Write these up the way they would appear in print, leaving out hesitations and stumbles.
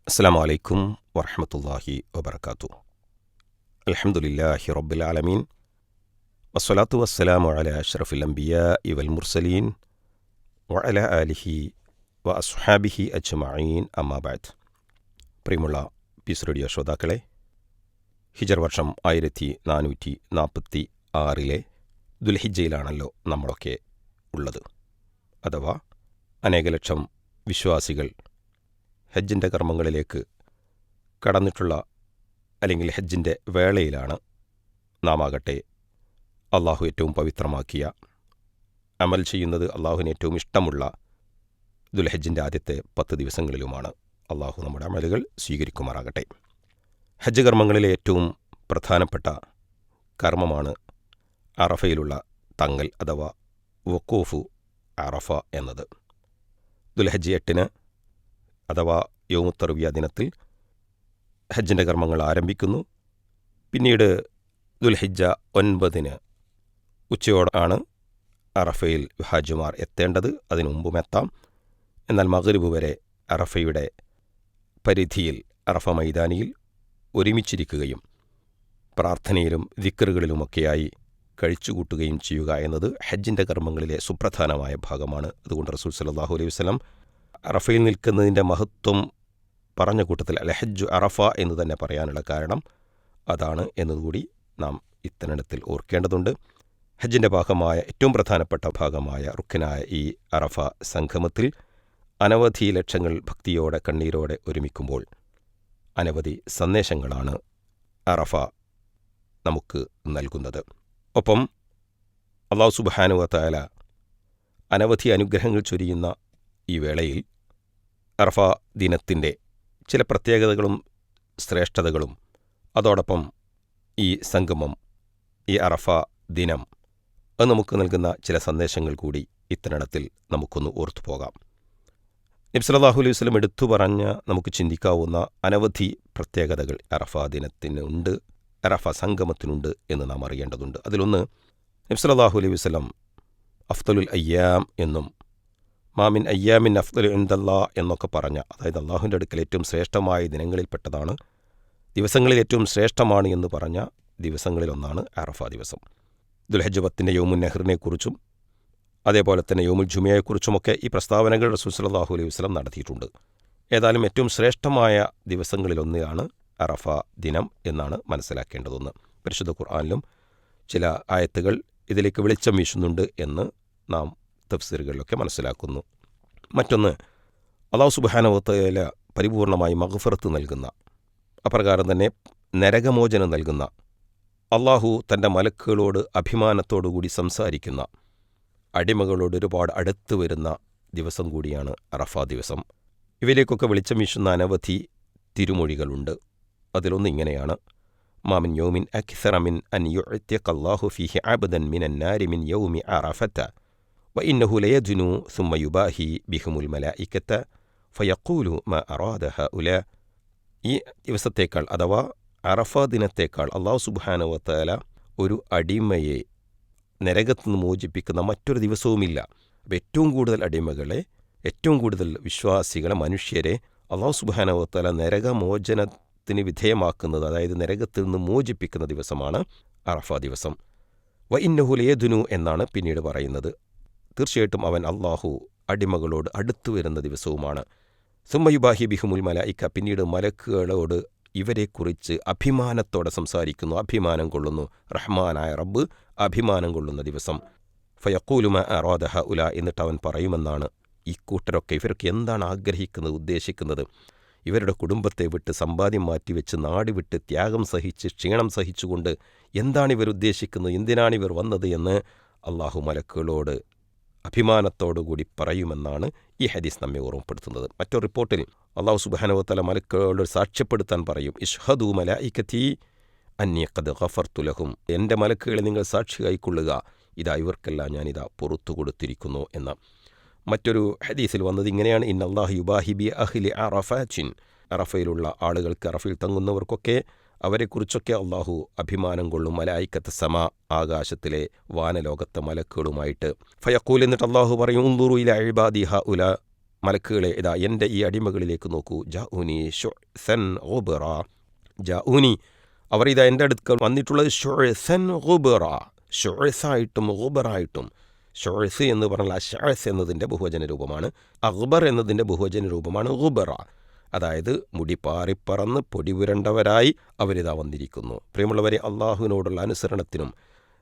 അസ്സലാമു അലൈക്കും വറഹ്മത്തുള്ളാഹി വബറകാതുഹു. അൽഹംദുലില്ലാഹി റബ്ബിൽ ആലമീൻ വസ്സലാത്തു വസ്സലാമു അലാ അഷ്റഫിൽ അംബിയാഇ വൽ മുർസലീൻ വഅലാ ആലിഹി വ അസ്ഹാബിഹി അജ്മഈൻ അമ്മാ ബഅദ്. പ്രിയമുള്ള പീസ് റേഡിയോ ശ്രോതാക്കളെ, ഹിജർ വർഷം 1446 ദുൽഹിജ്ജയിലാണല്ലോ നമ്മളൊക്കെ ഉള്ളത്. അഥവാ അനേക ലക്ഷം വിശ്വാസികൾ ഹജ്ജിൻ്റെ കർമ്മങ്ങളിലേക്ക് കടന്നിട്ടുള്ള അല്ലെങ്കിൽ ഹജ്ജിൻ്റെ വേളയിലാണ് നാം ആകട്ടെ അള്ളാഹു ഏറ്റവും പവിത്രമാക്കിയ അമൽ ചെയ്യുന്നത് അള്ളാഹുവിന് ഏറ്റവും ഇഷ്ടമുള്ള ദുൽഹജ്ജിൻ്റെ ആദ്യത്തെ 10 ദിവസങ്ങളിലുമാണ്. അള്ളാഹു നമ്മുടെ അമലുകൾ സ്വീകരിക്കുമാറാകട്ടെ. ഹജ്ജ് കർമ്മങ്ങളിലെ ഏറ്റവും പ്രധാനപ്പെട്ട കർമ്മമാണ് അറഫയിലുള്ള തങ്ങൽ അഥവാ വഖൂഫു അറഫ എന്നത്. ദുൽഹജ്ജ് 8 അഥവാ യൗമുത്തർവിയ ദിനത്തിൽ ഹജ്ജിൻ്റെ കർമ്മങ്ങൾ ആരംഭിക്കുന്നു. പിന്നീട് ദുൽഹിജ്ജ 9 ഉച്ചയോടാണ് അറഫയിൽ ഹാജിമാർ എത്തേണ്ടത്. അതിനു മുമ്പും എത്താം. എന്നാൽ മഗ്രിബ് വരെ അറഫയുടെ പരിധിയിൽ അറഫ മൈതാനിയിൽ ഒരുമിച്ചിരിക്കുകയും പ്രാർത്ഥനയിലും ദിക്റുകളിലുമൊക്കെയായി കഴിച്ചുകൂട്ടുകയും ചെയ്യുക എന്നത് ഹജ്ജിൻ്റെ കർമ്മങ്ങളിലെ സുപ്രധാനമായ ഭാഗമാണ്. അതുകൊണ്ട് റസൂൽ സല്ലല്ലാഹു അലൈഹി വസല്ലം അറഫയിൽ നിൽക്കുന്നതിൻ്റെ മഹത്വം പറഞ്ഞ കൂട്ടത്തിൽ അൽ ഹജ്ജു അറഫ എന്ന് തന്നെ പറയാനുള്ള കാരണം അതാണ് എന്നതുകൂടി നാം ഇത്തരണത്തിൽ ഓർക്കേണ്ടതുണ്ട്. ഹജ്ജിൻ്റെ ഭാഗമായ ഏറ്റവും പ്രധാനപ്പെട്ട ഭാഗമായ റുക്കനായ ഈ അറഫ സംഗമത്തിൽ അനവധി ലക്ഷങ്ങൾ ഭക്തിയോടെ കണ്ണീരോടെ ഒരുമിക്കുമ്പോൾ അനവധി സന്ദേശങ്ങളാണ് അറഫ നമുക്ക് നൽകുന്നത്. ഒപ്പം അല്ലാഹു സുബ്ഹാനഹു വ തആല അനവധി അനുഗ്രഹങ്ങൾ ചൊരിയുന്ന ഈ വേളയിൽ അറഫ ദിനത്തിൻ്റെ ചില പ്രത്യേകതകളും ശ്രേഷ്ഠതകളും അതോടൊപ്പം ഈ സംഗമം, ഈ അറഫ ദിനം അത് നമുക്ക് നൽകുന്ന ചില സന്ദേശങ്ങൾ കൂടി ഇത്തരണത്തിൽ നമുക്കൊന്ന് ഓർത്തു പോകാം. നബി സല്ലല്ലാഹു അലൈഹി വസല്ലം എടുത്തു പറഞ്ഞ നമുക്ക് ചിന്തിക്കാവുന്ന അനവധി പ്രത്യേകതകൾ അറഫ ദിനത്തിനുണ്ട്, അറഫ സംഗമത്തിനുണ്ട് എന്ന് നാം അറിയേണ്ടതുണ്ട്. അതിലൊന്ന്, നബി സല്ലല്ലാഹു അലൈഹി വസല്ലം അഫ്ദലുൽ അയ്യാം എന്നും മാമിൻ അയ്യാമിൻ അഫ്ദലു ഇൻദല്ലാ എന്നൊക്കെ പറഞ്ഞ, അതായത് അള്ളാഹുവിൻ്റെ അടുക്കൽ ഏറ്റവും ശ്രേഷ്ഠമായ ദിനങ്ങളിൽപ്പെട്ടതാണ്, ദിവസങ്ങളിൽ ഏറ്റവും ശ്രേഷ്ഠമാണ് എന്ന് പറഞ്ഞ ദിവസങ്ങളിലൊന്നാണ് അറഫ ദിവസം. ദുൽഹജ്ജ് 10 യൗമുൻ നെഹ്റിനെക്കുറിച്ചും അതേപോലെ തന്നെ യൗമുൽ ജുമയെക്കുറിച്ചുമൊക്കെ ഈ പ്രസ്താവനകൾ റസൂൽ സല്ലല്ലാഹു അലൈഹി വസല്ലം നടത്തിയിട്ടുണ്ട്. ഏതായാലും ഏറ്റവും ശ്രേഷ്ഠമായ ദിവസങ്ങളിലൊന്നിലാണ് അറഫ ദിനം എന്നാണ് മനസ്സിലാക്കേണ്ടതൊന്ന്. പരിശുദ്ധ ഖുർആനിലും ചില ആയത്തുകൾ ഇതിലേക്ക് വെളിച്ചം വീശുന്നുണ്ട് എന്ന് നാം തഫ്സീറുകളിലൊക്കെ മനസ്സിലാക്കുന്നു. മറ്റൊന്ന്, അല്ലാഹു സുബ്ഹാനഹു വ തആല പരിപൂർണമായി മഗ്ഫിറത്ത് നൽകുന്ന, അപ്രകാരം തന്നെ നരകമോചനം നൽകുന്ന, അള്ളാഹു തൻ്റെ മലക്കുകളോട് അഭിമാനത്തോടുകൂടി സംസാരിക്കുന്ന, അടിമകളോട് ഒരുപാട് അടുത്ത് വരുന്ന ദിവസം കൂടിയാണ് അറഫ ദിവസം. ഇവയിലേക്കൊക്കെ വെളിച്ചം വീശുന്ന അനവധി തിരുമൊഴികളുണ്ട്. അതിലൊന്ന് ഇങ്ങനെയാണ്: മാമിൻ യൗമിൻ അക്സറ മിൻ അൻ യുഅ്തിഖല്ലാഹു ഫീഹി അബ്ദൻ മിനൻ നാരി മിൻ യൗമി അറഫത വഇന്നഹു ലയദ്നു സുമ്മ യുബാഹി ബിഹിമുൽ മലായികത ഫയഖൂലു മാ അറാദ ഹഉലാ. ഈ ദിവസത്തേക്കാൾ അഥവാ അറഫ ദിനത്തേക്കാൾ അല്ലാഹു സുബ്ഹാനഹു വ തആല ഒരു അടിമയെ നരകത്ത് നിന്ന് മോചിപ്പിക്കുന്ന മറ്റൊരു ദിവസവുമില്ല. അപ്പോൾ ഏറ്റവും കൂടുതൽ അടിമകളെ, ഏറ്റവും കൂടുതൽ വിശ്വാസികളെ, മനുഷ്യരെ അല്ലാഹു സുബ്ഹാനഹു വ തആല നരകമോചനത്തിന് വിധേയമാക്കുന്നത്, അതായത് നരകത്തിൽ നിന്ന് മോചിപ്പിക്കുന്ന ദിവസമാണ് അറഫ ദിവസം. വഇന്നഹു ലയദ്നു എന്നാണ് പിന്നീട് പറയുന്നത്. തീർച്ചയായിട്ടും അവൻ അള്ളാഹു അടിമകളോട് അടുത്തു വരുന്ന ദിവസവുമാണ്. സുമ്മ യുബാഹി ബിഹിമുൽ മലായിക, പിന്നീട് മലക്കുകളോട് ഇവരെക്കുറിച്ച് അഭിമാനത്തോടെ സംസാരിക്കുന്നു, അഭിമാനം കൊള്ളുന്നു. റഹ്മാനായ റബ്ബ് അഭിമാനം കൊള്ളുന്ന ദിവസം. ഫയഖൂലു മാ അറാദ ഹഉലാ, എന്നിട്ട് അവൻ പറയുമെന്നാണ്, ഈ കൂട്ടരൊക്കെ, ഇവരൊക്കെ എന്താണ് ആഗ്രഹിക്കുന്നത്, ഉദ്ദേശിക്കുന്നത്? ഇവരുടെ കുടുംബത്തെ വിട്ട്, സമ്പാദ്യം മാറ്റിവെച്ച്, നാട് വിട്ട്, ത്യാഗം സഹിച്ച്, ക്ഷീണം സഹിച്ചുകൊണ്ട് എന്താണ് ഇവർ ഉദ്ദേശിക്കുന്നത്, എന്തിനാണ് ഇവർ വന്നത് എന്ന് അള്ളാഹു മലക്കുകളോട് അഭിമാനത്തോടുകൂടി പറയുമെന്നാണ് ഈ ഹദീസ് നമ്മെ ഓർമ്മപ്പെടുത്തുന്നത്. മറ്റൊരു റിപ്പോർട്ടിൽ അല്ലാഹു സുബ്ഹാനഹു വ തആല മലക്കുകളോട് സാക്ഷ്യപ്പെടുത്താൻ പറയും: ഇഷ്ഹദു മലായികതി അന്നി ഖദ് ഗഫർതു ലഹും, എൻ്റെ മലക്കുകളെ നിങ്ങൾ സാക്ഷിയായിക്കൊള്ളുക, ഇതാ ഇവർക്കെല്ലാം ഞാനിതാ പുറത്തു കൊടുത്തിരിക്കുന്നു എന്ന്. മറ്റൊരു ഹദീസിൽ വന്നത് ഇങ്ങനെയാണ്: ഇന്നല്ലാഹു യുബാഹി ബി അഹ്ലി അറഫാത്തിൻ, അറഫയിലുള്ള ആളുകൾക്ക്, അറഫയിൽ തങ്ങുന്നവർക്കൊക്കെ അവരെക്കുറിച്ചൊക്കെ അള്ളാഹു അഭിമാനം കൊള്ളും. മലായിക്കത്ത് സമ, ആകാശത്തിലെ വാനലോകത്തെ മലക്കുകളുമായിട്ട്. ഫയഖൂൽ, എന്നിട്ട് അള്ളാഹു പറയും: ഉൻദുറു ഇലാ ഇബാദി ഹഉലാ, മലക്കുകളെ ഇതാ എൻ്റെ ഈ അടിമകളിലേക്ക് നോക്കൂ, ജാഊനി ശുഅ്സൻ ഗുബറ, ജാഊനി അവർ ഇതാ എൻ്റെ അടുക്കൽ വന്നിട്ടുള്ളത് ശുഅ്സൻ ഗുബറ, ശുഅ്സായിട്ടും ഗുബറായിട്ടും. ശുഅ്സ് എന്ന് പറഞ്ഞാൽ അശ്അസ് എന്നതിൻ്റെ ബഹുവചന രൂപമാണ്, അഗ്ബർ എന്നതിൻ്റെ ബഹുവചന രൂപമാണ് ഗുബറ. അതായത് മുടി പാറിപ്പറന്ന് പൊടി പുരണ്ടവരായി അവരിതാ വന്നിരിക്കുന്നു. പ്രിയമുള്ളവരെ, അള്ളാഹുവിനോടുള്ള അനുസരണത്തിനും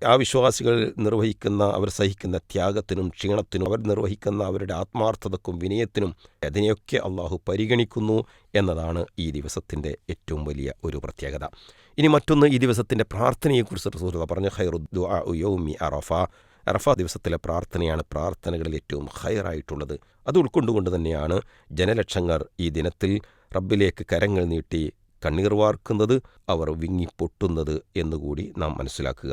ആ വിശ്വാസികൾ നിർവഹിക്കുന്ന അവർ സഹിക്കുന്ന ത്യാഗത്തിനും ക്ഷീണത്തിനും അവർ നിർവഹിക്കുന്ന അവരുടെ ആത്മാർത്ഥതക്കും വിനയത്തിനും അതിനെയൊക്കെ അള്ളാഹു പരിഗണിക്കുന്നു എന്നതാണ് ഈ ദിവസത്തിൻ്റെ ഏറ്റവും വലിയ ഒരു പ്രത്യേകത. ഇനി മറ്റൊന്ന്, ഈ ദിവസത്തിൻ്റെ പ്രാർത്ഥനയെക്കുറിച്ച് റസൂലുള്ളാഹി പറഞ്ഞു, ഖൈറു ദുആഉ യൗമി അറഫ. അറഫ ദിവസത്തിലെ പ്രാർത്ഥനയാണ് പ്രാർത്ഥനകളിൽ ഏറ്റവും ഖൈറായിട്ടുള്ളത്. അത് ഉൾക്കൊണ്ടുകൊണ്ട് തന്നെയാണ് ജനലക്ഷങ്ങൾ ഈ ദിനത്തിൽ റബ്ബിലേക്ക് കരങ്ങൾ നീട്ടി കണ്ണീർ വാർക്കുന്നത്, അവർ വിങ്ങിപ്പൊട്ടുന്നത് എന്നുകൂടി നാം മനസ്സിലാക്കുക.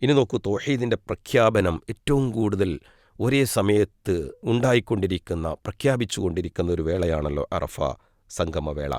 ഇനി നോക്കൂ, തൗഹീദിൻ്റെ പ്രഖ്യാപനം ഏറ്റവും കൂടുതൽ ഒരേ സമയത്ത് ഉണ്ടായിക്കൊണ്ടിരിക്കുന്ന പ്രഖ്യാപിച്ചുകൊണ്ടിരിക്കുന്ന ഒരു വേളയാണല്ലോ അറഫ സംഗമവേള.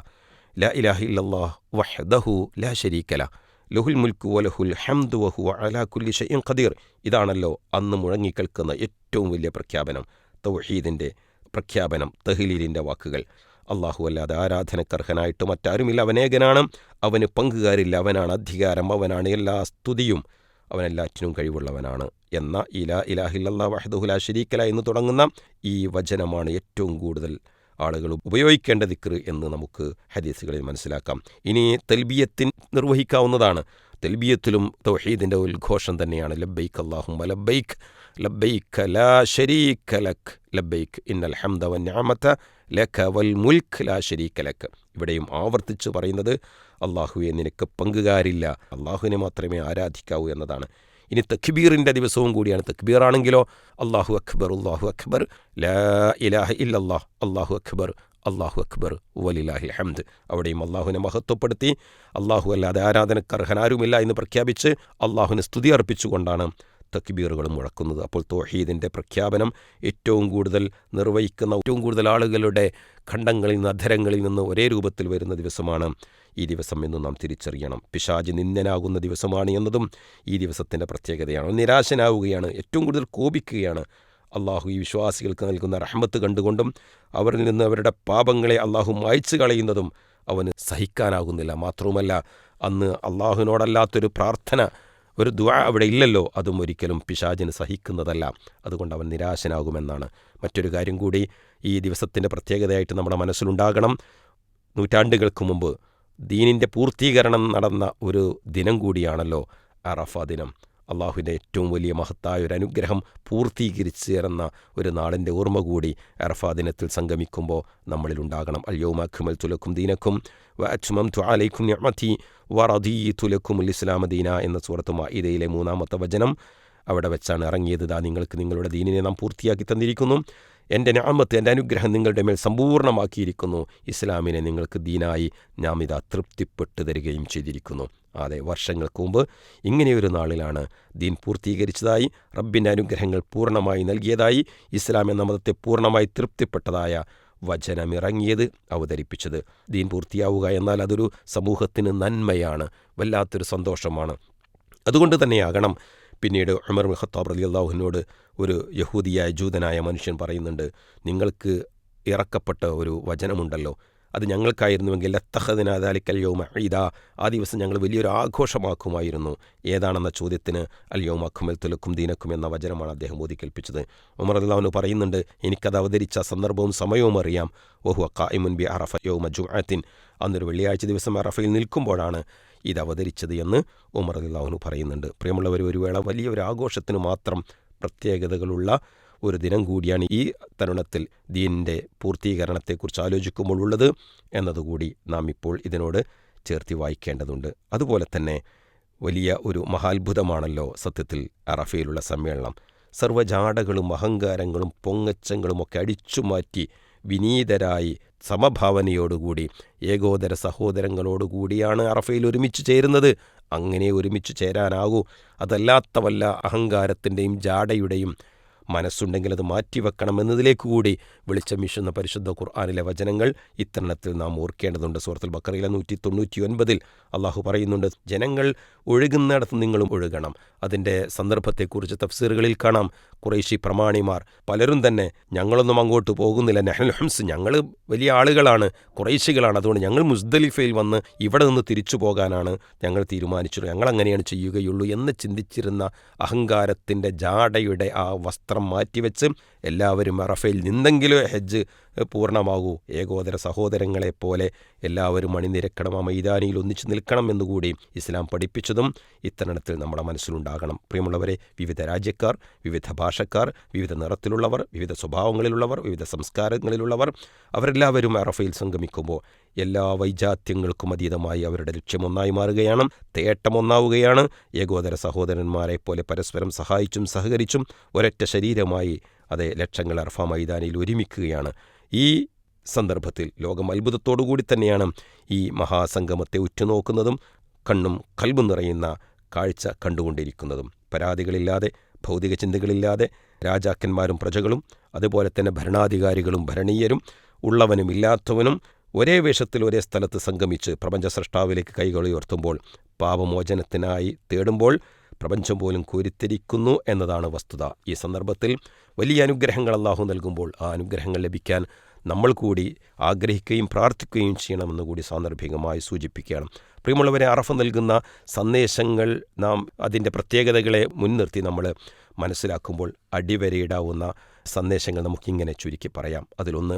ലാ ഇലാഹ ഇല്ലല്ലാഹ് വഹ്ദഹു ലാ ശരീക ലഹ് ലഹുൽ മുൽക്കു വലഹുൽ ഹംദു വഹുവ അലാ കുല്ലി ഷൈഇൻ ഖദീർ. ഇതാണല്ലോ അന്ന് മുഴങ്ങിക്കേൾക്കുന്ന ഏറ്റവും വലിയ പ്രഖ്യാപനം, തൗഹീദിൻ്റെ പ്രഖ്യാപനം, തഹ്ലീലിൻ്റെ വാക്കുകൾ. അള്ളാഹു അല്ലാതെ ആരാധനക്കർഹനായിട്ട് മറ്റാരുമില്ല, അവനേകനാണ്, അവന് പങ്കുകാരില്ല, അവനാണ് അധികാരം, അവനാണ് എല്ലാ സ്തുതിയും, അവനെല്ലാറ്റിനും കഴിവുള്ളവനാണ് എന്ന ഇലാ ഇലാഹില്ലല്ലാഹ് വഹ്ദഹു ലാ ശരീക ലഹ് എന്ന് തുടങ്ങുന്ന ഈ വചനമാണ് ഏറ്റവും കൂടുതൽ ആളുകൾ ഉപയോഗിക്കേണ്ട ദിക്ർ എന്ന് നമുക്ക് ഹദീസുകളിൽ മനസ്സിലാക്കാം. ഇനി തൽബിയത്തിൻ നിർവഹിക്കാവുന്നതാണ്. തൽബിയത്തിലും തൗഹീദിൻ്റെ ഉദ്ഘോഷം തന്നെയാണ്. ലബ്ബൈക്ക് അല്ലാഹുമ്മ ലബ്ബൈക്ക് ലബ്ബൈക്ക് ലാ ശരീക ലക് ലബ്ബൈക്ക് ഇന്നൽ ഹംദ വന്നിഅമത ലക വൽ മുൽക്ക് ലാ ശരീക ലക്. ഇവിടെയും ആവർത്തിച്ച് പറയുന്നത് അള്ളാഹുവെ നിനക്ക് പങ്കുകാരില്ല, അള്ളാഹുവിനെ മാത്രമേ ആരാധിക്കാവൂ എന്നതാണ്. ഇനി തക്ബീറിൻ്റെ ദിവസവും കൂടിയാണ്. തക്ബീറാണെങ്കിലോ അല്ലാഹു അക്ബർ അല്ലാഹു അക്ബർ ലാ ഇലാഹ ഇല്ലല്ലാഹ് അല്ലാഹു അക്ബർ അല്ലാഹു അക്ബർ വലില്ലാഹിൽ ഹംദ്. അവിടെയും അള്ളാഹുവിനെ മഹത്വപ്പെടുത്തി അള്ളാഹു അല്ലാതെ ആരാധനക്കർഹനാരുമില്ല എന്ന് പ്രഖ്യാപിച്ച് അള്ളാഹുവിന് സ്തുതി അർപ്പിച്ചുകൊണ്ടാണ് തക്ബീറുകളും മുഴക്കുന്നത്. അപ്പോൾ തൗഹീദിൻ്റെ പ്രഖ്യാപനം ഏറ്റവും കൂടുതൽ നിർവഹിക്കുന്ന, ഏറ്റവും കൂടുതൽ ആളുകളുടെ ഖണ്ഡങ്ങളിൽ നിന്ന് അധരങ്ങളിൽ നിന്ന് ഒരേ രൂപത്തിൽ വരുന്ന ദിവസമാണ് ഈ ദിവസം എന്ന് നാം തിരിച്ചറിയണം. പിശാച് നിന്ദനാകുന്ന ദിവസമാണ് എന്നതും ഈ ദിവസത്തിൻ്റെ പ്രത്യേകതയാണ്. നിരാശനാവുകയാണ്, ഏറ്റവും കൂടുതൽ കോപിക്കുകയാണ്. അള്ളാഹു ഈ വിശ്വാസികൾക്ക് നൽകുന്ന റഹ്മത്ത് കണ്ടുകൊണ്ടും അവരിൽ നിന്ന് അവരുടെ പാപങ്ങളെ അള്ളാഹു മായ്ച്ചു കളയുന്നതും അവന് സഹിക്കാനാകുന്നില്ല. മാത്രവുമല്ല, അന്ന് അള്ളാഹുവിനോടല്ലാത്തൊരു പ്രാർത്ഥന, ഒരു ദുആ അവിടെ ഇല്ലല്ലോ, അതും ഒരിക്കലും പിശാചിന് സഹിക്കുന്നതല്ല. അതുകൊണ്ട് അവൻ നിരാശനാകുമെന്നാണ്. മറ്റൊരു കാര്യം കൂടി ഈ ദിവസത്തിൻ്റെ പ്രത്യേകതയായിട്ട് നമ്മുടെ മനസ്സിലുണ്ടാകണം. നൂറ്റാണ്ടുകൾക്ക് മുമ്പ് ദീനിൻ്റെ പൂർത്തീകരണം നടന്ന ഒരു ദിനം കൂടിയാണല്ലോ അറഫ ദിനം. അള്ളാഹുവിൻ്റെ ഏറ്റവും വലിയ മഹത്തായ ഒരു അനുഗ്രഹം പൂർത്തീകരിച്ച് ചേർന്ന ഒരു നാളിൻ്റെ ഓർമ്മ കൂടി അറഫ ദിനത്തിൽ സംഗമിക്കുമ്പോൾ നമ്മളിലുണ്ടാകണം. അൽയൗമ അക്മൽതു ലക്കും ദീനക്കും വഅത്മംതു അലൈക്കും നിഅമതി വറദീതു ലക്കുമുൽ ഇസ്ലാമ ദീന എന്ന സൂറത്ത് മാഇദയിലെ 3-ാമത്തെ വചനം അവിടെ വെച്ചാണ് ഇറങ്ങിയത്. ദാ നിങ്ങൾക്ക് നിങ്ങളുടെ ദീനിനെ നാം പൂർത്തിയാക്കി തന്നിരിക്കുന്നു, എൻ്റെ നിഅമത്ത്, എൻ്റെ അനുഗ്രഹം നിങ്ങളുടെ മേൽ സമ്പൂർണ്ണമാക്കിയിരിക്കുന്നു, ഇസ്ലാമിനെ നിങ്ങൾക്ക് ദീനായി നാം ഇതാ തൃപ്തിപ്പെട്ട് തരികയും ചെയ്തിരിക്കുന്നു. അതെ, വർഷങ്ങൾക്ക് മുമ്പ് ഇങ്ങനെയൊരു നാളിലാണ് ദീൻ പൂർത്തീകരിച്ചതായി, റബ്ബിൻ്റെ അനുഗ്രഹങ്ങൾ പൂർണ്ണമായി നൽകിയതായി, ഇസ്ലാം എന്ന മതത്തെ പൂർണ്ണമായി തൃപ്തിപ്പെട്ടതായ വചനമിറങ്ങിയത്, അവതരിപ്പിച്ചത്. ദീൻ പൂർത്തിയാവുക എന്നാൽ അതൊരു സമൂഹത്തിന് നന്മയാണ്, വല്ലാത്തൊരു സന്തോഷമാണ്. അതുകൊണ്ട് തന്നെയാകണം പിന്നീട് ഉമർ ഇബ്നു ഖത്താബ് റളിയല്ലാഹു അൻഹുവിനോട് ഒരു യഹൂദിയായ ജൂതനായ മനുഷ്യൻ പറയുന്നുണ്ട്, നിങ്ങൾക്ക് ഇറക്കപ്പെട്ട ഒരു വചനമുണ്ടല്ലോ, അത് ഞങ്ങൾക്കായിരുന്നുവെങ്കിൽ ലത്തഖദ്നാ ദാലിക്കൽ യൗമ ഈദ, ആ ദിവസം ഞങ്ങൾ വലിയൊരു ആഘോഷമാക്കുമായിരുന്നു. ഏതാണെന്ന ചോദ്യത്തിന് അൽ യൗമ അക്മൽതു ലക്കും ദീനക്കും എന്ന വചനമാണ് അദ്ദേഹം ഓതിക്കേൽപ്പിച്ചത്. ഉമർ റളിയല്ലാഹു അൻഹു പറയുന്നുണ്ട്, എനിക്കത് അവതരിച്ച സന്ദർഭവും സമയവും അറിയാം. വഹുവ ഖായിമുൻ ബി അറഫ യൗമ ജുംഅത്തിൻ, അന്നൊരു വെള്ളിയാഴ്ച ദിവസം അറഫയിൽ നിൽക്കുമ്പോഴാണ് ഇത് അവതരിച്ചത് എന്ന് ഉമർ റളിയല്ലാഹു അൻഹു പറയുന്നുണ്ട്. പ്രിയമുള്ളവർ, ഒരു വേള വലിയൊരു ആഘോഷത്തിന് മാത്രം പ്രത്യേകതകളുള്ള ഒരു ദിനം കൂടിയാണ് ഈ തരുണത്തിൽ ദീനിൻ്റെ പൂർത്തീകരണത്തെക്കുറിച്ച് ആലോചിക്കുമ്പോൾ ഉള്ളത് എന്നതുകൂടി നാം ഇപ്പോൾ ഇതിനോട് ചേർത്തി വായിക്കേണ്ടതുണ്ട്. അതുപോലെ തന്നെ വലിയ ഒരു മഹാത്ഭുതമാണല്ലോ സത്യത്തിൽ അറഫയിലുള്ള സമ്മേളനം. സർവ്വജാടകളും അഹങ്കാരങ്ങളും പൊങ്ങച്ചങ്ങളുമൊക്കെ അടിച്ചുമാറ്റി വിനീതരായി സമഭാവനയോടുകൂടി ഏകോദര സഹോദരങ്ങളോടുകൂടിയാണ് അറഫയിൽ ഒരുമിച്ച് ചേരുന്നത്. അങ്ങനെ ഒരുമിച്ച് ചേരാനാകൂ. അതല്ലാത്ത വല്ല അഹങ്കാരത്തിൻ്റെയും ജാടയുടെയും മനസ്സുണ്ടെങ്കിൽ അത് മാറ്റിവെക്കണം എന്നതിലേക്ക് കൂടി വെളിച്ചം വീശുന്ന പരിശുദ്ധ ഖുർആനിലെ വചനങ്ങൾ ഇത്തരണത്തിൽ നാം ഓർക്കേണ്ടതുണ്ട്. സൂറത്തുൽ ബഖറയിലെ 199 അള്ളാഹു പറയുന്നുണ്ട്, ജനങ്ങൾ ഒഴുകുന്നിടത്ത് നിങ്ങളും ഒഴുകണം. അതിൻ്റെ സന്ദർഭത്തെക്കുറിച്ച് തഫ്സീറുകളിൽ കാണാം. ഖുറൈശി പ്രമാണിമാർ പലരും തന്നെ ഞങ്ങളൊന്നും അങ്ങോട്ട് പോകുന്നില്ല, നഹ്നുൽ ഹംസ്, ഞങ്ങൾ വലിയ ആളുകളാണ്, ഖുറൈശികളാണ്, അതുകൊണ്ട് ഞങ്ങൾ മുസ്ദലിഫയിൽ വന്ന് ഇവിടെ നിന്ന് തിരിച്ചു പോകാനാണ് ഞങ്ങൾ തീരുമാനിച്ചത്, ഞങ്ങൾ അങ്ങനെയാണ് ചെയ്യുകയുള്ളൂ എന്ന് ചിന്തിച്ചിരുന്ന അഹങ്കാരത്തിൻ്റെ ജാടയുടെ ആ വസ്ത്രം മാറ്റിവെച്ച് എല്ലാവരും അറഫയിൽ നിന്നെങ്കിലും ഹജ്ജ് പൂർണ്ണമാകൂ, ഏകോദര സഹോദരങ്ങളെപ്പോലെ എല്ലാവരും അണിനിരക്കണം, ആ മൈതാനിയിൽ ഒന്നിച്ചു നിൽക്കണം എന്നുകൂടി ഇസ്ലാം പഠിപ്പിച്ചതും ഇത്തരണത്തിൽ നമ്മുടെ മനസ്സിലുണ്ടാകണം. പ്രിയമുള്ളവരെ, വിവിധ രാജ്യക്കാർ, വിവിധ ഭാഷക്കാർ, വിവിധ നിറത്തിലുള്ളവർ, വിവിധ സ്വഭാവങ്ങളിലുള്ളവർ, വിവിധ സംസ്കാരങ്ങളിലുള്ളവർ, അവരെല്ലാവരും അറഫയിൽ സംഗമിക്കുമ്പോൾ എല്ലാ വൈജാത്യങ്ങൾക്കും അതീതമായി അവരുടെ ലക്ഷ്യമൊന്നായി മാറുകയാണ്, തേട്ടമൊന്നാവുകയാണ്. ഏകോദര സഹോദരന്മാരെ പോലെ പരസ്പരം സഹായിച്ചും സഹകരിച്ചും ഒരൊറ്റ ശരീരമായി അതേ ലക്ഷങ്ങൾ അർഫ മൈതാനിയിൽ ഒരുമിക്കുകയാണ്. ഈ സന്ദർഭത്തിൽ ലോകം അത്ഭുതത്തോടുകൂടി തന്നെയാണ് ഈ മഹാസംഗമത്തെ ഉറ്റുനോക്കുന്നതും കണ്ണും കൽബും നിറയുന്ന കാഴ്ച കണ്ടുകൊണ്ടിരിക്കുന്നതും. പരാതികളില്ലാതെ, ഭൗതിക ചിന്തകളില്ലാതെ രാജാക്കന്മാരും പ്രജകളും അതുപോലെ തന്നെ ഭരണാധികാരികളും ഭരണീയരും ഉള്ളവനും ഇല്ലാത്തവനും ഒരേ വേഷത്തിൽ ഒരേ സ്ഥലത്ത് സംഗമിച്ച് പ്രപഞ്ച സൃഷ്ടാവിലേക്ക് കൈകൾ ഉയർത്തുമ്പോൾ, പാപമോചനത്തിനായി തേടുമ്പോൾ പ്രപഞ്ചം പോലും കോരിത്തിരിക്കുന്നു എന്നതാണ് വസ്തുത. ഈ സന്ദർഭത്തിൽ വലിയ അനുഗ്രഹങ്ങൾ അല്ലാഹു നൽകുമ്പോൾ ആ അനുഗ്രഹങ്ങൾ ലഭിക്കാൻ നമ്മൾ കൂടി ആഗ്രഹിക്കുകയും പ്രാർത്ഥിക്കുകയും ചെയ്യണമെന്ന് കൂടി സാന്ദർഭികമായി സൂചിപ്പിക്കുകയാണ്. പ്രിയമുള്ളവരെ, അറഫ നൽകുന്ന സന്ദേശങ്ങൾ നാം അതിൻ്റെ പ്രത്യേകതകളെ മുൻനിർത്തി നമ്മൾ മനസ്സിലാക്കുമ്പോൾ അടിവരയിടാവുന്ന സന്ദേശങ്ങൾ നമുക്കിങ്ങനെ ചുരുക്കി പറയാം. അതിലൊന്ന്,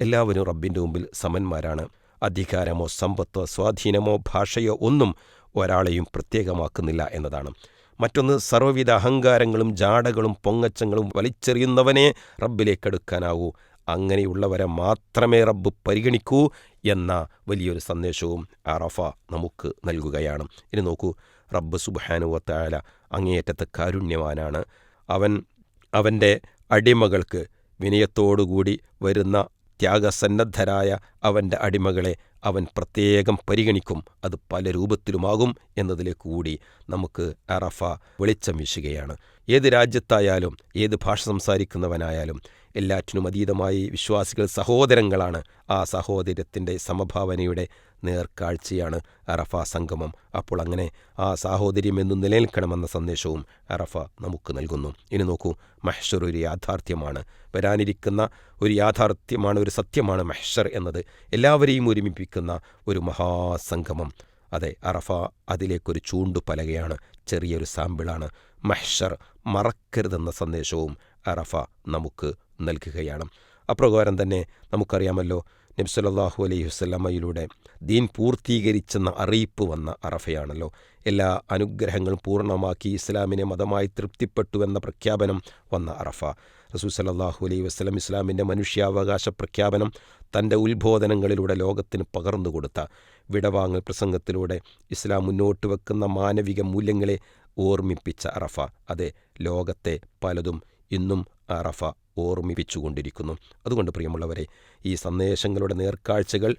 എല്ലാവരും റബ്ബിൻ്റെ മുമ്പിൽ സമന്മാരാണ്. അധികാരമോ സമ്പത്തോ സ്വാധീനമോ ഭാഷയോ ഒന്നും ഒരാളെയും പ്രത്യേകമാക്കുന്നില്ല എന്നതാണ്. മറ്റൊന്ന്, സർവ്വവിധ അഹങ്കാരങ്ങളും ജാടകളും പൊങ്ങച്ചങ്ങളും വലിച്ചെറിയുന്നവനെ റബ്ബിലേക്കെടുക്കാനാവൂ, അങ്ങനെയുള്ളവരെ മാത്രമേ റബ്ബ് പരിഗണിക്കൂ എന്ന വലിയൊരു സന്ദേശവും അറഫ നമുക്ക് നൽകുകയാണ്. ഇനി നോക്കൂ, റബ്ബ് സുബ്ഹാനഹു വ തആല അങ്ങേയറ്റത്തെ കാരുണ്യവാനാണ്. അവൻ്റെ അടിമകൾക്ക് വിനയത്തോടുകൂടി വരുന്ന ത്യാഗസന്നദ്ധരായ അവൻ്റെ അടിമകളെ അവൻ പ്രത്യേകം പരിഗണിക്കും. അത് പല രൂപത്തിലുമാകും എന്നതിലേക്ക് കൂടി നമുക്ക് അറഫ വെളിച്ചം വീശുകയാണ്. ഏത് രാജ്യത്തായാലും ഏത് ഭാഷ സംസാരിക്കുന്നവനായാലും എല്ലാറ്റിനും അതീതമായി വിശ്വാസികൾ സഹോദരങ്ങളാണ്. ആ സഹോദര്യത്തിൻ്റെ സമഭാവനയുടെ നേർക്കാഴ്ചയാണ് അറഫ സംഗമം. അപ്പോൾ അങ്ങനെ ആ സാഹോദര്യം എന്നും നിലനിൽക്കണമെന്ന സന്ദേശവും അറഫ നമുക്ക് നൽകുന്നു. ഇനി നോക്കൂ, മഹ്ശർ ഒരു യാഥാർത്ഥ്യമാണ്, വരാനിരിക്കുന്ന ഒരു യാഥാർത്ഥ്യമാണ്, ഒരു സത്യമാണ് മഹ്ശർ എന്നത്. എല്ലാവരെയും ഒരുമിപ്പിക്കുന്ന ഒരു മഹാസംഗമം. അതെ, അറഫ അതിലേക്കൊരു ചൂണ്ടുപലകയാണ്, ചെറിയൊരു സാമ്പിളാണ്. മഹ്ശർ മറക്കരുതെന്ന സന്ദേശവും അറഫ നമുക്ക് നൽകുകയാണ്. അപ്രകാരം തന്നെ നമുക്കറിയാമല്ലോ, നബി സല്ലല്ലാഹു അലൈഹി വസല്ലമയിലൂടെ ദീൻ പൂർത്തീകരിച്ചെന്ന അറിയിപ്പ് വന്ന അറഫയാണല്ലോ. എല്ലാ അനുഗ്രഹങ്ങളും പൂർണ്ണമാക്കി ഇസ്ലാമിനെ മതമായി തൃപ്തിപ്പെട്ടുവെന്ന പ്രഖ്യാപനം വന്ന അറഫ. റസൂൽ സല്ലല്ലാഹു അലൈഹി വസല്ലം ഇസ്ലാമിൻ്റെ മനുഷ്യാവകാശ പ്രഖ്യാപനം തൻ്റെ ഉത്ബോധനങ്ങളിലൂടെ ലോകത്തിന് പകർന്നു കൊടുത്ത വിടവാങ്ങൽ പ്രസംഗത്തിലൂടെ ഇസ്ലാം മുന്നോട്ട് വെക്കുന്ന മാനവിക മൂല്യങ്ങളെ ഓർമ്മിപ്പിച്ച അറഫ. അതെ, ലോകത്തെ പലതും ഇന്നും അറഫ ഓർമ്മിപ്പിച്ചുകൊണ്ടിരിക്കുന്നു. അതുകൊണ്ട് പ്രിയമുള്ളവരെ, ഈ സന്ദേശങ്ങളുടെ നേർക്കാഴ്ചകൾ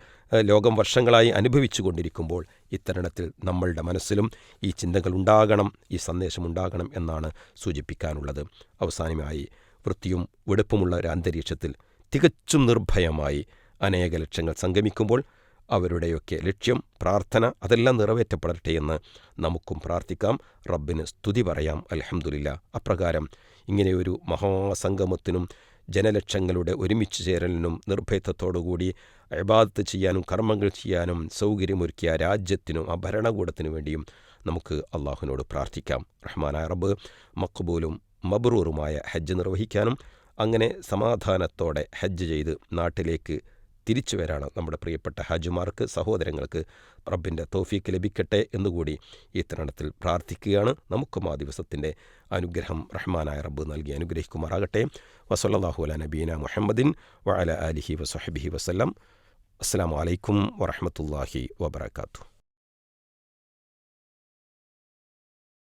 ലോകം വർഷങ്ങളായി അനുഭവിച്ചു കൊണ്ടിരിക്കുമ്പോൾ ഇത്തരണത്തിൽ നമ്മളുടെ മനസ്സിലും ഈ ചിന്തകൾ ഉണ്ടാകണം, ഈ സന്ദേശം ഉണ്ടാകണം എന്നാണ് സൂചിപ്പിക്കാനുള്ളത്. അവസാനമായി, വൃത്തിയും വെടുപ്പുമുള്ള ഒരു അന്തരീക്ഷത്തിൽ തികച്ചും നിർഭയമായി അനേക ലക്ഷങ്ങൾ സംഗമിക്കുമ്പോൾ അവരുടെയൊക്കെ ലക്ഷ്യം, പ്രാർത്ഥന അതെല്ലാം നിറവേറ്റപ്പെടട്ടെ എന്ന് നമുക്കും പ്രാർത്ഥിക്കാം. റബ്ബിന് സ്തുതി പറയാം. അൽഹംദുലില്ലാ. അപ്രകാരം ഇങ്ങനെയൊരു മഹാസംഗമത്തിനും ജനലക്ഷങ്ങളുടെ ഒരുമിച്ച് ചേരലിനും നിർഭയത്വത്തോടുകൂടി ഇബാദത്ത് ചെയ്യാനും കർമ്മങ്ങൾ ചെയ്യാനും സൗകര്യമൊരുക്കിയ രാജ്യത്തിനും ആ ഭരണകൂടത്തിനു വേണ്ടിയും നമുക്ക് അള്ളാഹുവിനോട് പ്രാർത്ഥിക്കാം. റഹ്മാനായ റബ്ബ് മഖ്ബൂലും മബ്റൂറുമായ ഹജ്ജ് നിർവഹിക്കാനും അങ്ങനെ സമാധാനത്തോടെ ഹജ്ജ് ചെയ്ത് നാട്ടിലേക്ക് തിരിച്ചു വരാണ് നമ്മുടെ പ്രിയപ്പെട്ട ഹാജിമാർക്ക്, സഹോദരങ്ങൾക്ക് റബ്ബിൻ്റെ തൗഫീക്ക് ലഭിക്കട്ടെ എന്നുകൂടി ഈ തരുണത്തിൽ പ്രാർത്ഥിക്കുകയാണ്. നമുക്കും ആ ദിവസത്തിൻ്റെ അനുഗ്രഹം റഹ്മാനായ റബ്ബ് നൽകി അനുഗ്രഹിക്കുമാറാകട്ടെ. വസല്ലല്ലാഹു അലാ നബീന മുഹമ്മദിൻ വഅലാ ആലിഹി വസഹ്ബിഹി വസല്ലം. അസ്സലാമു അലൈക്കും വറഹ്മത്തുള്ളാഹി വബറകാതുഹു.